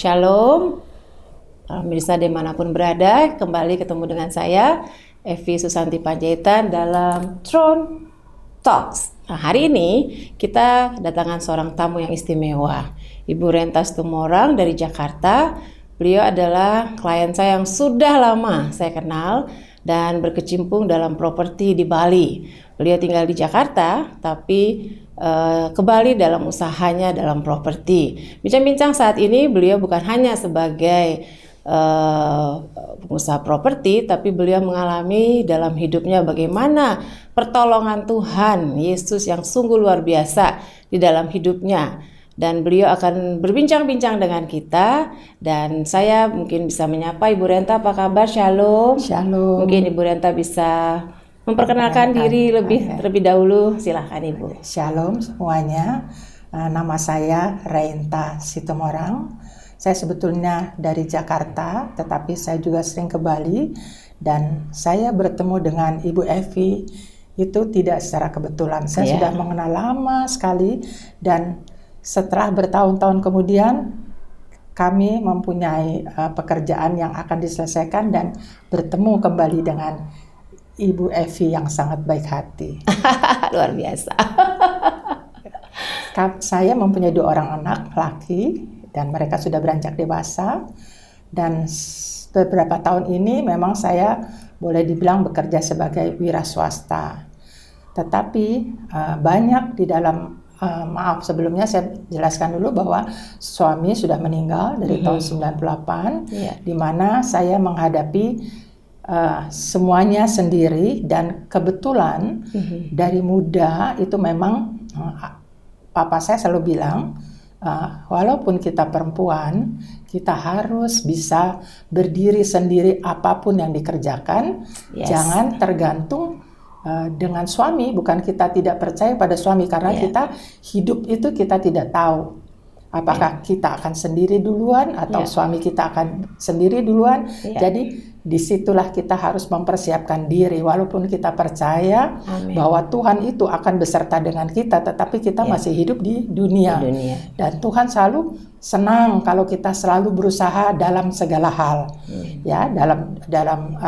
Shalom, pemirsa dimanapun berada, kembali ketemu dengan saya, Evi Susanti Panjaitan dalam Throne Talks. Nah, hari ini kita kedatangan seorang tamu yang istimewa, Ibu Rentas Tumorang dari Jakarta. Beliau adalah klien saya yang sudah lama saya kenal dan berkecimpung dalam properti di Bali. Beliau tinggal di Jakarta, tapi ke Bali dalam usahanya dalam properti. Bincang-bincang saat ini beliau bukan hanya sebagai pengusaha properti, tapi beliau mengalami dalam hidupnya bagaimana pertolongan Tuhan Yesus yang sungguh luar biasa di dalam hidupnya. Dan beliau akan berbincang-bincang dengan kita, dan saya mungkin bisa menyapa Ibu Renta. Apa kabar? Shalom. Shalom. Mungkin Ibu Renta bisa memperkenalkan diri terlebih dahulu. Silahkan Ibu. Shalom semuanya. Nama saya Renta Situmorang. Saya sebetulnya dari Jakarta, tetapi saya juga sering ke Bali. Dan saya bertemu dengan Ibu Evi itu tidak secara kebetulan. Saya sudah mengenal lama sekali, dan setelah bertahun-tahun kemudian kami mempunyai pekerjaan yang akan diselesaikan dan bertemu kembali dengan Ibu Evi yang sangat baik hati. Luar biasa. Saya mempunyai 2 orang anak laki dan mereka sudah beranjak dewasa, dan beberapa tahun ini memang saya boleh dibilang bekerja sebagai wira swasta. Tetapi banyak di dalam maaf, sebelumnya saya jelaskan dulu bahwa suami sudah meninggal dari tahun 98, di mana saya menghadapi semuanya sendiri, dan kebetulan dari muda itu memang papa saya selalu bilang, walaupun kita perempuan, kita harus bisa berdiri sendiri apapun yang dikerjakan, jangan tergantung dengan suami. Bukan kita tidak percaya pada suami, karena kita hidup itu kita tidak tahu apakah kita akan sendiri duluan atau suami kita akan sendiri duluan. Jadi disitulah kita harus mempersiapkan diri, walaupun kita percaya bahwa Tuhan itu akan beserta dengan kita, tetapi kita masih hidup di dunia. Dan Tuhan selalu senang kalau kita selalu berusaha dalam segala hal, ya, dalam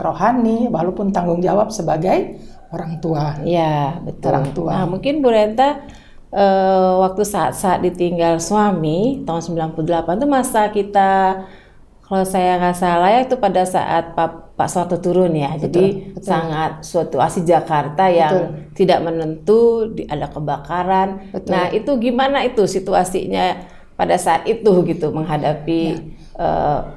rohani, walaupun tanggung jawab sebagai orang tua. Ya, betul. Orang tua. Nah, mungkin Bu Renta waktu saat ditinggal suami tahun 98 itu masa kita, kalau saya nggak salah ya, itu pada saat Pak Soeharto turun ya. Jadi sangat situasi Jakarta yang tidak menentu, ada kebakaran. Nah, itu gimana itu situasinya pada saat itu gitu, menghadapi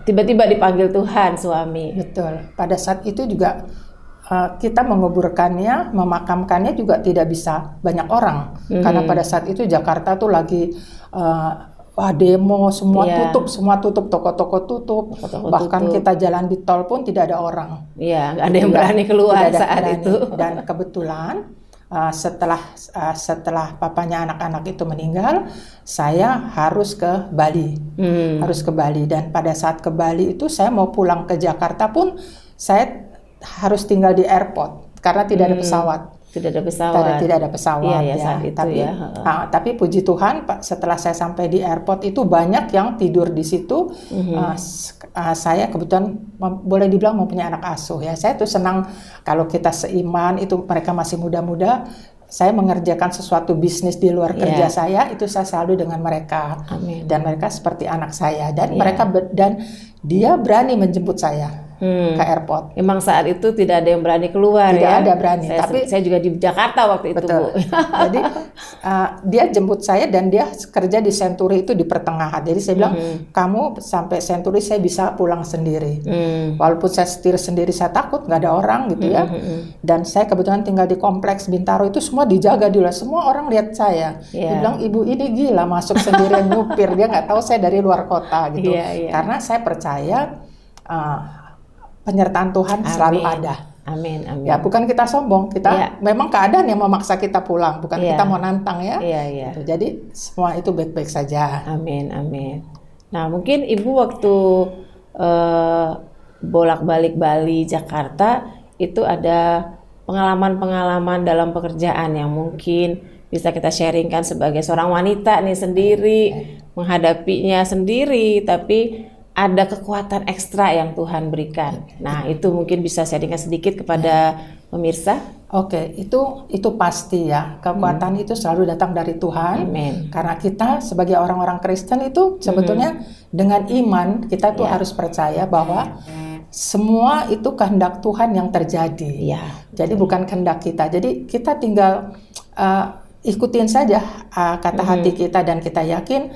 tiba-tiba dipanggil Tuhan suami. Betul. Pada saat itu juga kita menguburkannya, memakamkannya juga tidak bisa banyak orang, karena pada saat itu Jakarta tuh lagi demo, semua tutup, toko-toko tutup, bahkan kita jalan di tol pun tidak ada orang. Iya, nggak ada yang berani keluar saat itu. Dan kebetulan setelah papanya anak-anak itu meninggal, saya harus ke Bali, Dan pada saat ke Bali itu saya mau pulang ke Jakarta pun saya harus tinggal di airport karena tidak ada pesawat. Tidak ada pesawat. Tapi puji Tuhan, setelah saya sampai di airport itu banyak yang tidur di situ. Saya kebetulan boleh dibilang mempunyai anak asuh ya. Saya tuh senang kalau kita seiman, itu mereka masih muda-muda. Saya mengerjakan sesuatu bisnis di luar kerja saya, itu saya selalu dengan mereka. Dan mereka seperti anak saya, dan dan dia berani menjemput saya ke airport. Emang saat itu tidak ada yang berani keluar. Tidak ada berani. Tapi saya juga di Jakarta waktu itu, Bu. Jadi dia jemput saya, dan dia kerja di Century itu di pertengahan. Jadi saya bilang, kamu sampai Century saya bisa pulang sendiri. Walaupun saya setir sendiri, saya takut nggak ada orang gitu ya. Dan saya kebetulan tinggal di kompleks Bintaro, itu semua dijaga dulu. Semua orang lihat saya. Dia bilang, ibu ini gila masuk sendirian nyupir. Dia nggak tahu saya dari luar kota gitu. Karena saya percaya penyertaan Tuhan selalu ada. Amin. Ya, bukan kita sombong, kita memang keadaan yang memaksa kita pulang, bukan kita mau nantang ya. Gitu. Jadi semua itu baik-baik saja. Amin. Nah, mungkin Ibu waktu bolak-balik Bali Jakarta itu ada pengalaman-pengalaman dalam pekerjaan yang mungkin bisa kita sharingkan sebagai seorang wanita nih sendiri, menghadapinya sendiri, tapi ada kekuatan ekstra yang Tuhan berikan. Nah, itu mungkin bisa sharingkan sedikit kepada pemirsa. Oke, itu pasti ya. Kekuatan itu selalu datang dari Tuhan. Amin. Karena kita sebagai orang-orang Kristen itu sebetulnya dengan iman kita tuh harus percaya bahwa semua itu kehendak Tuhan yang terjadi. Ya. Jadi bukan kehendak kita. Jadi kita tinggal ikutin saja kata hati kita, dan kita yakin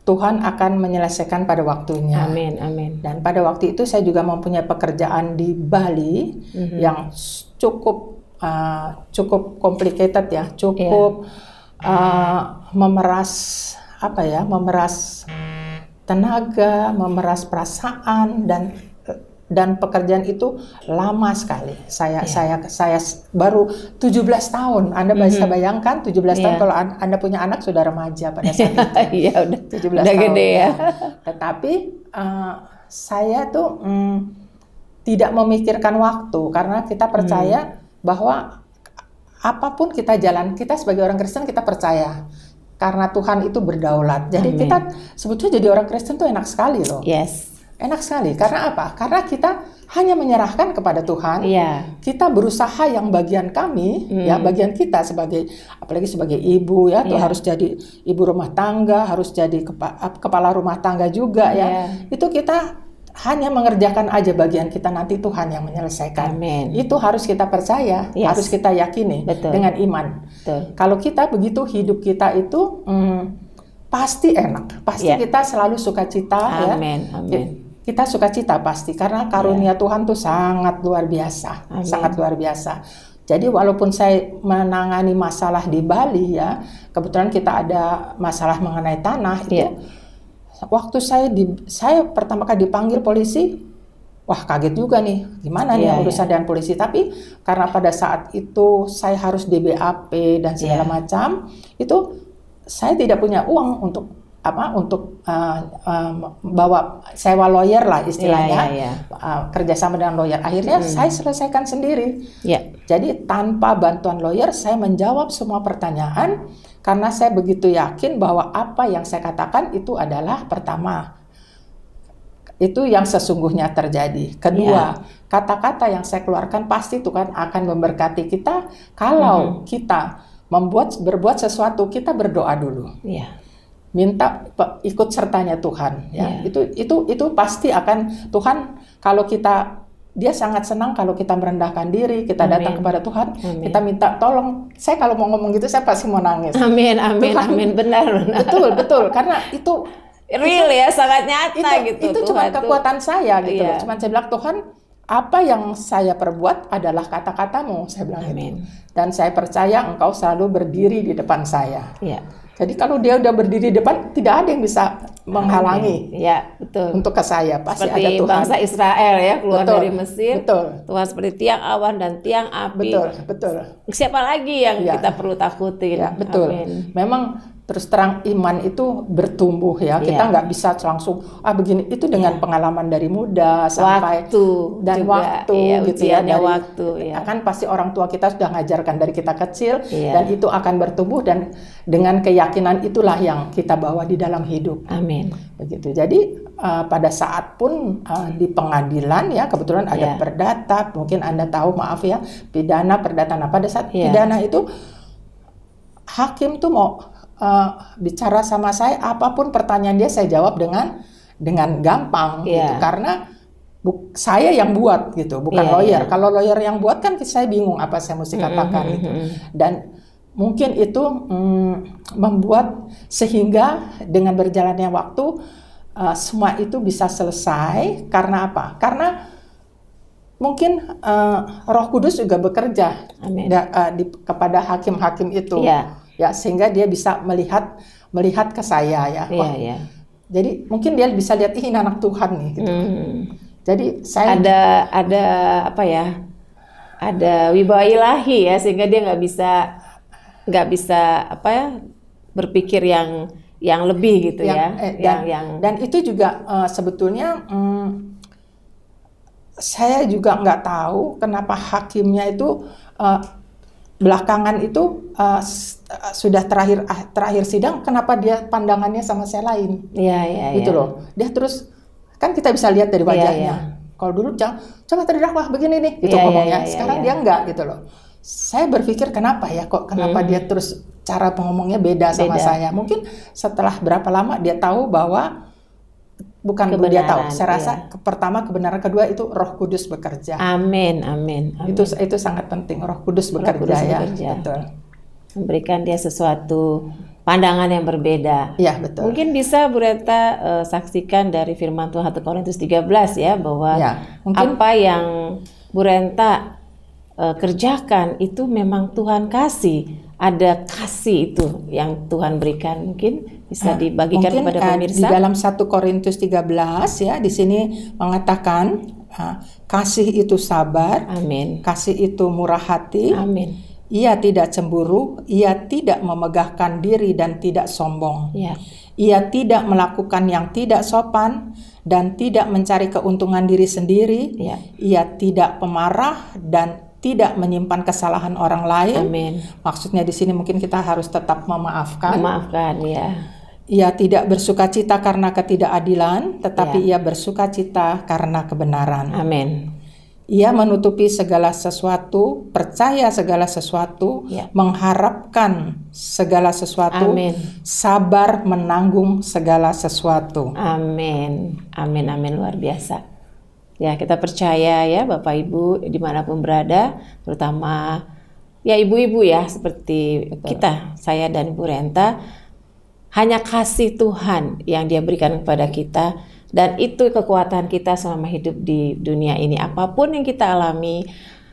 Tuhan akan menyelesaikan pada waktunya. Amin, amin. Dan pada waktu itu saya juga mempunyai pekerjaan di Bali yang cukup complicated ya, cukup memeras tenaga, memeras perasaan, dan pekerjaan itu lama sekali. Saya baru 17 tahun. Anda bisa bayangkan 17 tahun kalau Anda punya anak sudah remaja pada saat itu. Iya, udah 17 udah tahun. Gede ya. Tetapi saya tuh tidak memikirkan waktu, karena kita percaya bahwa apapun kita jalan, kita sebagai orang Kristen kita percaya karena Tuhan itu berdaulat. Jadi kita sebetulnya jadi orang Kristen tuh enak sekali loh. Yes. Enak sekali. Karena apa? Karena kita hanya menyerahkan kepada Tuhan. Iya. Kita berusaha yang bagian kami, ya bagian kita apalagi sebagai ibu ya, tuh harus jadi ibu rumah tangga, harus jadi kepala rumah tangga juga ya. Itu kita hanya mengerjakan aja bagian kita, nanti Tuhan yang menyelesaikan. Amin. Itu harus kita percaya, harus kita yakini dengan iman. Betul. Kalau kita begitu hidup kita itu pasti enak, pasti kita selalu sukacita. Amin. Ya. Amin. Kita sukacita pasti, karena karunia Tuhan tuh sangat luar biasa. Amin. Sangat luar biasa. Jadi walaupun saya menangani masalah di Bali ya, kebetulan kita ada masalah mengenai tanah itu. Waktu saya pertama kali dipanggil polisi, wah kaget juga nih, gimana nih urusan dengan polisi. Tapi karena pada saat itu saya harus DBAP dan segala macam, itu saya tidak punya uang untuk bawa sewa lawyer lah istilahnya, kerjasama dengan lawyer. Akhirnya saya selesaikan sendiri. Jadi tanpa bantuan lawyer saya menjawab semua pertanyaan, karena saya begitu yakin bahwa apa yang saya katakan itu adalah pertama, itu yang sesungguhnya terjadi. Kedua, kata-kata yang saya keluarkan pasti Tuhan akan memberkati kita. Kalau kita berbuat sesuatu, kita berdoa dulu. Minta ikut sertanya Tuhan. Ya. Itu pasti akan Tuhan, kalau Dia sangat senang kalau kita merendahkan diri, kita datang kepada Tuhan, kita minta tolong. Saya kalau mau ngomong gitu, saya pasti mau nangis. Amin, benar. Betul, karena itu real ya, sangat nyata gitu. Itu cuma kekuatan saya gitu. Cuma saya bilang, Tuhan, apa yang saya perbuat adalah kata-katamu, saya bilang gitu. Dan saya percaya Engkau selalu berdiri di depan saya. Jadi kalau Dia udah berdiri di depan, tidak ada yang bisa menghalangi. Betul. Untuk ke saya pasti seperti ada Tuhan. Bangsa Israel ya, keluar dari Mesir. Tuhan seperti tiang awan dan tiang api. Betul. Siapa lagi yang kita perlu takutin? Betul. Amin. Memang terus terang iman itu bertumbuh ya. Kita nggak bisa langsung begini. Itu dengan pengalaman dari muda sampai waktu gitu ya. Akan pasti orang tua kita sudah ngajarkan dari kita kecil, dan itu akan bertumbuh, dan dengan keyakinan itulah yang kita bawa di dalam hidup. Amin. Begitu. Jadi pada saat pun di pengadilan ya, kebetulan ada perdata, mungkin Anda tahu, maaf ya, pidana, perdata. Nah, pada saat pidana itu hakim tuh mau bicara sama saya, apapun pertanyaan dia saya jawab dengan gampang gitu, karena saya yang buat gitu, bukan lawyer. Kalau lawyer yang buat kan saya bingung apa saya mesti katakan gitu. Dan mungkin itu membuat sehingga dengan berjalannya waktu semua itu bisa selesai. Karena apa? Karena mungkin Roh Kudus juga bekerja kepada hakim-hakim itu. Ya, sehingga dia bisa melihat ke saya ya. Jadi mungkin dia bisa lihat, ini anak Tuhan nih gitu. Jadi saya ada apa ya? Ada wibawa ilahi ya, sehingga dia nggak bisa apa ya, berpikir yang lebih gitu dan itu juga sebetulnya saya juga nggak tahu kenapa hakimnya itu belakangan itu sudah terakhir sidang, kenapa dia pandangannya sama saya lain? Iya. Gitu loh. Dia terus, kan kita bisa lihat dari wajahnya. Kalau dulu coba terdakwa begini nih, gitu ngomongnya. Sekarang dia enggak gitu loh. Saya berpikir kenapa dia terus cara ngomongnya beda sama saya. Mungkin setelah berapa lama dia tahu bahwa bukan dia tahu. Saya rasa pertama kebenaran, kedua itu Roh Kudus bekerja. Amin. Itu sangat penting, Roh Kudus bekerja. Betul. Memberikan dia sesuatu pandangan yang berbeda. Iya, betul. Mungkin bisa Bu Renta saksikan dari firman Tuhan 1 Korintus 13 ya, bahwa apa yang Bu Renta kerjakan itu memang Tuhan kasih. Ada kasih itu yang Tuhan berikan. Mungkin bisa dibagikan kepada pemirsa. Di dalam 1 Korintus 13 ya, di sini mengatakan kasih itu sabar. Amin. Kasih itu murah hati. Amin. Ia tidak cemburu, ia tidak memegahkan diri dan tidak sombong. Ya. Ia tidak melakukan yang tidak sopan dan tidak mencari keuntungan diri sendiri. Ya. Ia tidak pemarah dan tidak menyimpan kesalahan orang lain. Amin. Maksudnya di sini mungkin kita harus tetap memaafkan. Memaafkan, ya. Ia tidak bersukacita karena ketidakadilan, tetapi ia bersukacita karena kebenaran. Amin. Ia menutupi segala sesuatu, percaya segala sesuatu, mengharapkan segala sesuatu, sabar menanggung segala sesuatu. Amin. Luar biasa. Ya, kita percaya ya Bapak Ibu dimanapun berada, terutama ya ibu-ibu ya seperti kita, saya dan Ibu Renta, hanya kasih Tuhan yang Dia berikan kepada kita. Dan itu kekuatan kita selama hidup di dunia ini. Apapun yang kita alami,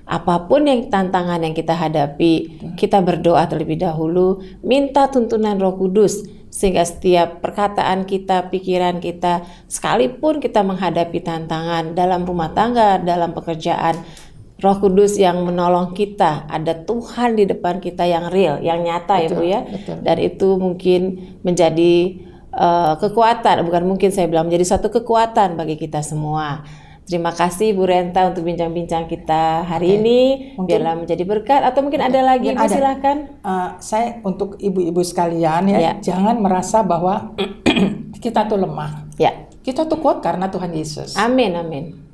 apapun yang tantangan yang kita hadapi, kita berdoa terlebih dahulu, minta tuntunan Roh Kudus, sehingga setiap perkataan kita, pikiran kita, sekalipun kita menghadapi tantangan dalam rumah tangga, dalam pekerjaan, Roh Kudus yang menolong kita, ada Tuhan di depan kita yang real, yang nyata. Betul, ya Bu ya. Betul. Dan itu mungkin menjadi kekuatan, bukan mungkin saya bilang, menjadi satu kekuatan bagi kita semua. Terima kasih Bu Renta untuk bincang-bincang kita hari ini. Biarlah menjadi berkat, atau mungkin ada lagi, silakan. Saya untuk ibu-ibu sekalian ya, jangan merasa bahwa kita tuh lemah. Ya. Kita tuh kuat karena Tuhan Yesus. Amin.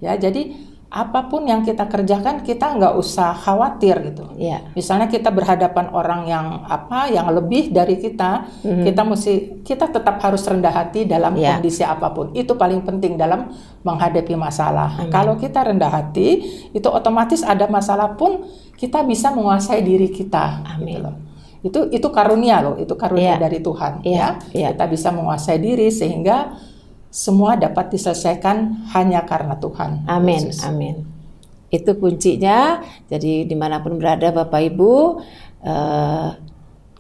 Ya, jadi apapun yang kita kerjakan, kita nggak usah khawatir gitu. Misalnya kita berhadapan orang yang lebih dari kita, kita tetap harus rendah hati dalam kondisi apapun. Itu paling penting dalam menghadapi masalah. Kalau kita rendah hati, itu otomatis ada masalah pun kita bisa menguasai diri kita. Gitu loh. Itu karunia loh, itu karunia dari Tuhan. Kita bisa menguasai diri sehingga semua dapat diselesaikan hanya karena Tuhan. Amin. Itu kuncinya. Jadi dimanapun berada Bapak Ibu,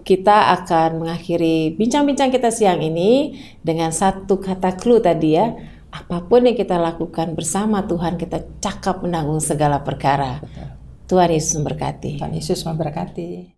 kita akan mengakhiri bincang-bincang kita siang ini dengan satu kata clue tadi ya. Apapun yang kita lakukan bersama Tuhan, kita cakap menanggung segala perkara. Tuhan Yesus memberkati. Tuhan Yesus memberkati.